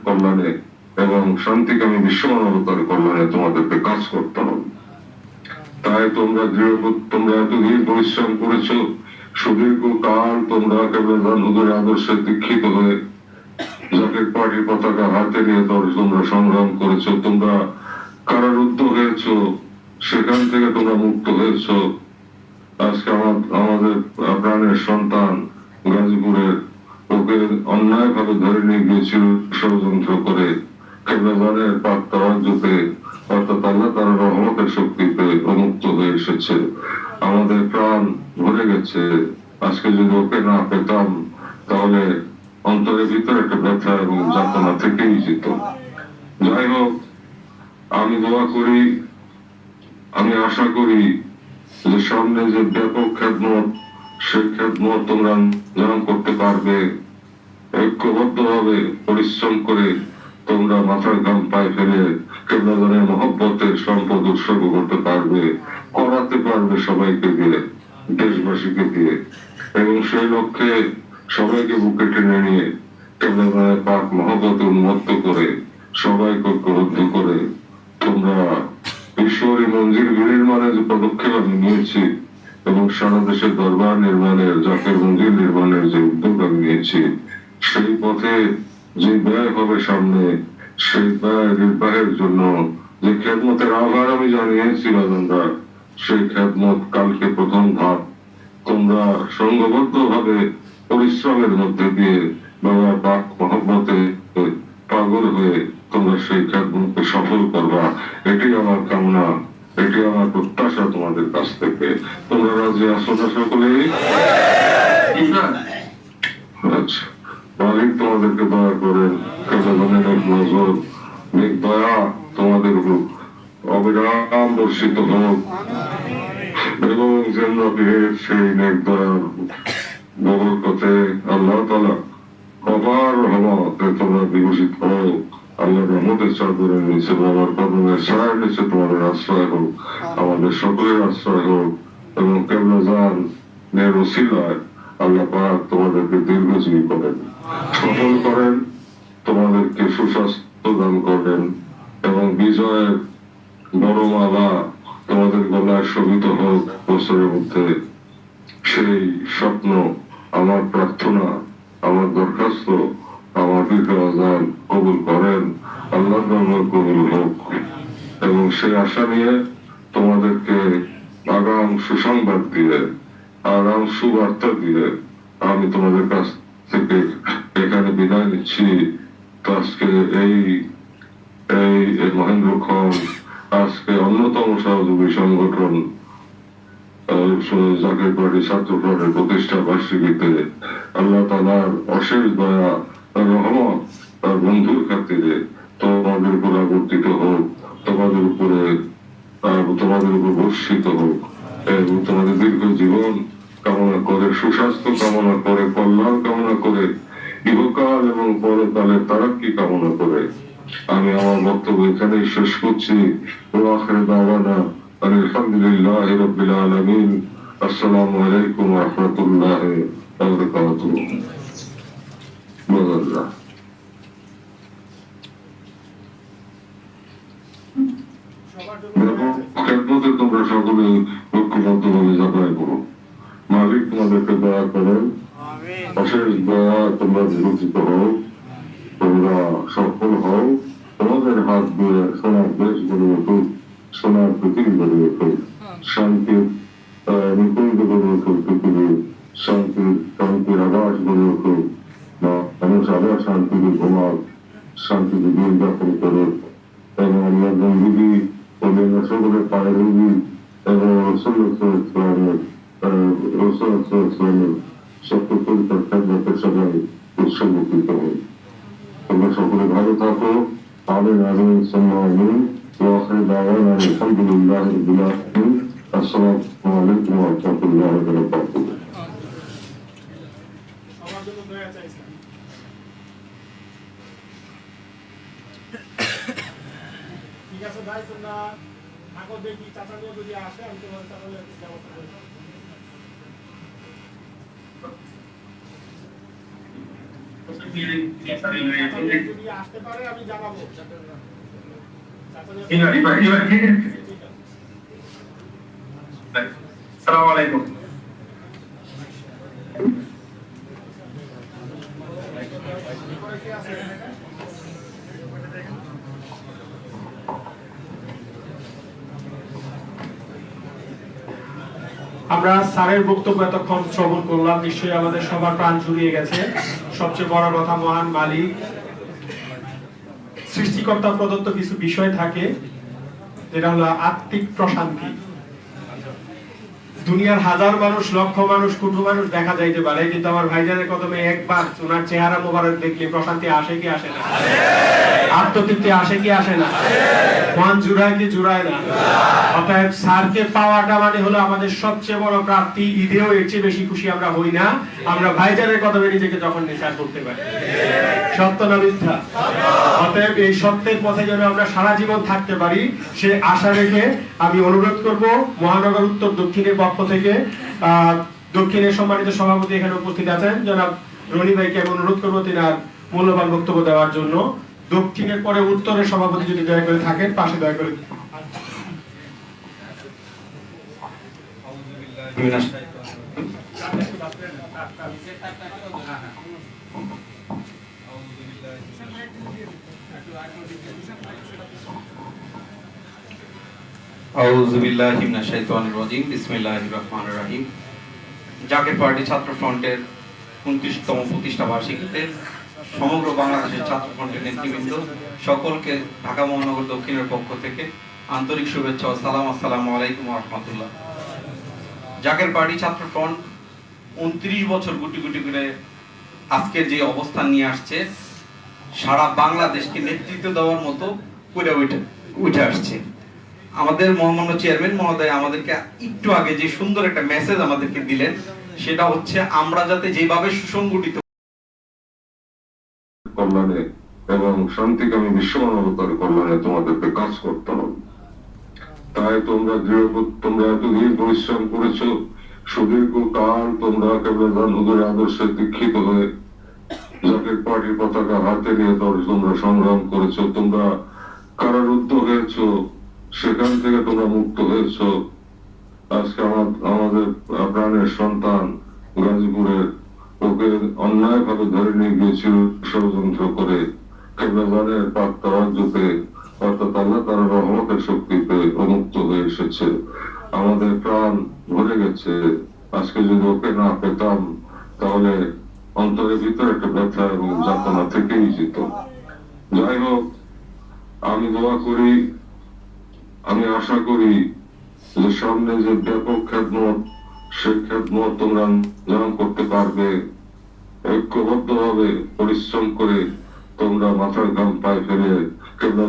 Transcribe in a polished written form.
কল্যাণে এবং শান্তিকামী বিশ্ব মানবতার কল্যাণে তোমাদেরকে কাজ করতে হবে। তাই তোমরা এতদিন পরিশ্রম করেছ, সুদীর্ঘ কাল তোমরা কেবল হুজুরের আদর্শে দীক্ষিত হয়ে জাতীয় পার্টির পতাকা হাতে নিয়ে তোমরা সংগ্রাম করেছো, তোমরা কারারুদ্ধ হয়েছ, সেখান থেকে তোমরা মুক্ত হয়েছ। আজকে আমাদের প্রাণের সন্তান গাজীপুরের ওকে অন্যায় ভাবে ধরে নিয়ে গিয়েছিল ষড়যন্ত্র করে, কেবলাজানের পাক তাওয়াজ্জুতে অর্থাৎ আল্লাহ তাআলার রহমতের শক্তিতে মুক্ত হয়ে এসেছে। আমাদের প্রাণ ভরে গেছে। আজকে যদি ওকে না পেতাম তাহলে অন্তরের ভিতরে একটা ব্যথা এবং যাতনা থেকেই যেত। যাই হোক, আমি দোয়া করি, আমি আশা করি যে সামনে যে ব্যাপক খেদমত, সেই খেদমত তোমরা অঞ্জাম করতে পারবে। ঐক্যবদ্ধ ভাবে পরিশ্রম করে তোমরা মাথার ঘাম পায়ে ফেলে কেবলাজানের মহব্বতের সম্পদ উৎসর্গ করতে পারবে, করাতে পারবে সবাইকে দিয়ে, দেশবাসীকে দিয়ে। এবং সেই লক্ষ্যে সবাইকে বুকে টেনে নিয়ে কেবলাজানের পাক মহব্বতে উন্মত্ত করে সবাইকে ঐক্যবদ্ধ করে তোমরা ঈশ্বরী মন্দির বিনির্মাণের যে পদক্ষেপ আমি নিয়েছি এবং সারা দেশের দরবার নির্মাণের, জাকের মন্দির নির্মাণের যে উদ্যোগ আমি নিয়েছি, সেই পথে যে ব্যয় হবে সামনে, সেই ব্যয় নির্বাহের জন্য যে খেদমতের আহ্বান আমি জানিয়েছি বাজানরা, সেই খেদমত কালকে প্রথম ধাপ। তোমরা সংঘবদ্ধ ভাবে পরিশ্রমের মধ্যে দিয়ে বাবা পাক মহব্বতে পাগল হয়ে তোমরা সেই খেদমতকে সফল করবা, এটি আমার কামনা, এটি আমার প্রত্যাশা তোমাদের কাছ থেকে। তোমরা রাজি আছো না সকলেই? আচ্ছা, মালিক তোমাদেরকে দয়া করেন, এক নজর নেক দয়া তোমাদের উপর অবিরাম বর্ষিত হোক এবং জিন্দাবিহের সেই নেক দয়ার বরকতে আল্লাহ তাআলা অপার রহমতে তোমরা বিভূষিত হও। আল্লাহর রহমতের চাদরের নিচে, বাবার কদমের ছায়ার নিচে তোমাদের আশ্রয় হোক, আমাদের সকলের আশ্রয় হোক। এবং কেবলাজানের ওসিলায় আল্লাহ পাক তোমাদেরকে দীর্ঘজীবী করেন, সফল করেন, তোমাদেরকে সুস্বাস্থ্য দান করেন এবং বিজয়ের বড় মালা তোমাদের গলায় শোভিত হোক বছরের মধ্যে। সেই স্বপ্ন, আমার প্রার্থনা, আমার দরখাস্ত আমার বিদ্যাজান কবুল করেন, আল্লাহ কবুল হোক। এবং সেই আশা নিয়ে তোমাদেরকে আগাম সুসংবাদ দিয়ে, আগাম সুবার্তা দিয়ে আমি তোমাদের কাছ থেকে এখানে বিদায় নিচ্ছি। আজকে এই মহেন্দ্রক্ষণ, আজকে অন্যতম সহযোগী সংগঠন জাতীয় পার্টি ছাত্র ফ্রন্টের প্রতিষ্ঠা বার্ষিকীতে আল্লাহ তাআলার অশেষ দয়া, রহমত, তার বন্ধুর খাতিরে তোমাদের উপর আবর্তিত হোক, তোমাদের উপর বর্ষিত হোক এবং তোমাদের দীর্ঘ জীবন কামনা করে, সুস্বাস্থ্য কামনা করে, কল্যাণ কামনা করে, ইহকাল এবং পরকালের তারাক্কি কামনা করে আমি আমার বক্তব্য এখানেই শেষ করছি। আখির দাওয়ানা আলহামদুলিল্লাহি রাব্বিল আলামিন। আসসালামু আলাইকুম ওয়া রাহমাতুল্লাহি ওয়া বারাকাতুহু। খেদমতে তোমরা সকলে ঐক্যবদ্ধভাবে যাত্রা করো। মালিক তোমাদেরকে দয়া করেন, অশেষ দয়া, তোমরা বিবেচিত হও, তোমরা সফল হও, তোমাদের হাত দিয়ে সোনার দেশ গড়ে উঠুক, সোনার পৃথিবী গড়ে উঠুক, শান্তির নিকুঞ্জ গড়ে উঠুক পৃথিবী, শান্তির আবাস গড়ে উঠুক, মানুষ আবার শান্তিতে ঘুমাক, শান্তিতে দিন যাপন করুক এবং আমরা বন্ধুদি অন্যান্য সকলের পায়ে রোগী এবং ইসলামের সত্য পরিচয় খেদমতের সবাই উৎসর্গীকৃত হই। তোমরা সকলে ভালো থাকো। আমিন আমিন সুম্মা আমিন। ওয়া আখির দাওয়ানা আলহামদুলিল্লাহি রাব্বিল আলামিন। আসসালামু আলাইকুম ওয়া রাহমাতুল্লাহি ওয়া বারাকাতুহু। সবার জন্য দয়া চাইছেন। ঠিক আছে ভাই, তোমরা থাকো, দেখি চাচাগুলো যদি আসে আমি তোমাদের চাচাদের ব্যবস্থা করে যদি আসতে পারে আমি জানাবো। আসসালামু আলাইকুম। আমরা স্যারের বক্তব্য এতক্ষণ শ্রবণ করলাম, নিশ্চয়ই আমাদের সবার প্রাণ জুড়িয়ে গেছে। সবচেয়ে বড় কথা, মহান মালিক সৃষ্টিকর্তা প্রদত্ত কিছু বিষয় থাকে, যেটা হলো আত্মিক প্রশান্তি। দুনিয়ার হাজার মানুষ, লক্ষ মানুষ, কোটি মানুষ দেখা যাইতে পারে, কিন্তু আমার ভাইজানের কদমে একবার ওনার চেহারা মোবারক দেখলে প্রশান্তি আসে কি আসে না? আত্মতৃপ্তি আসে কি আসে না? মন জুড়ায় কি জুড়ায় না? অতএব স্যারকে পাওয়াটা মানে হলো আমাদের সবচেয়ে বড় প্রাপ্তি। ঈদেও এর চেয়ে বেশি খুশি আমরা হই না, আমরা ভাইজানের কদমে নিজেকে যখন নিসার করতে পারি। সত্য না মিথ্যা? অতএব এই সত্যের পথে যেন আমরা সারা জীবন থাকতে পারি, সে আশা রেখে আমি অনুরোধ করব মহানগর উত্তর দক্ষিণের পক্ষ থেকে দক্ষিণের সম্মানিত সভাপতি এখানে উপস্থিত আছেন জনাব রনি ভাইকে আমি অনুরোধ করবো তিনার মূল্যবান বক্তব্য দেওয়ার জন্য। দক্ষিণের পরে উত্তরের সভাপতি যদি দয়া করে থাকেন পাশে দয়া করে। আউযু বিল্লাহি মিনাশ শাইতানির রাজিম। বিসমিল্লাহির রহমানির রহিম। জাকের পার্টি ছাত্র ফ্রন্টের 29তম প্রতিষ্ঠা বার্ষিকীতে সমগ্র বাংলাদেশের ছাত্র ফ্রন্টের নেতৃবৃন্দ সকলকে ঢাকা মহানগর দক্ষিণের পক্ষ থেকে আন্তরিক শুভেচ্ছা ও সালাম। আসসালামু আলাইকুম ওয়া রাহমাতুল্লাহ। জাকের পার্টি ছাত্র ফ্রন্ট 29 বছর গুটি গুটি করে আজকের যে অবস্থান নিয়ে আসছে, সারা বাংলাদেশকে নেতৃত্ব দেওয়ার মতো করে উঠে আসছে। আমাদের মহামান্য চেয়ারম্যান মহোদয় আমাদেরকে একটু আগে যে সুন্দর একটা মেসেজ আমাদেরকে দিলেন, সেটা হচ্ছে আমরা যাতে যেভাবে সুসংগঠিত কল্যাণে এবং শান্তিকামী বিশ্ব মানবতার কল্যাণে তোমাদেরকে কাজ করতে হবে। তাই তোমরা এতদিন পরিশ্রম করেছো, সুদীর্ঘ কাল তোমরা কেবলান হুজুরের আদর্শে দীক্ষিত হয়ে জাতীয় পার্টির পতাকা হাতে নিয়ে তোমরা সংগ্রাম করেছো, তোমরা কারারুদ্ধ হয়েছো, সেখান থেকে তোমরা মুক্ত হয়েছো। আজকে আমাদের প্রাণের সন্তান গাজীপুরের ওকে অন্যায় ভাবে ধরে নিয়ে গিয়েছিল ষড়যন্ত্র করে, কেবলানের পাক তাওয়াজ্জুতে অর্থাৎ আল্লাহ তার রহমতের শক্তিতে মুক্ত হয়ে এসেছে। আমাদের প্রাণ ভরে গেছে। আজকে যদি ওকে না পেতাম তাহলে অন্তরের ভিতরে একটা ব্যথা এবং যাতনা থেকেই যেত। যাই হোক, আমি দোয়া করি, আমি আশা করি যে সামনে যে ব্যাপক খেদমত, সেই খেদমত তোমরা যেমন করতে পারবে, ঐক্যবদ্ধ ভাবে পরিশ্রম করে তোমরা মাথার ঘাম পায়ে ফেলে কেবলা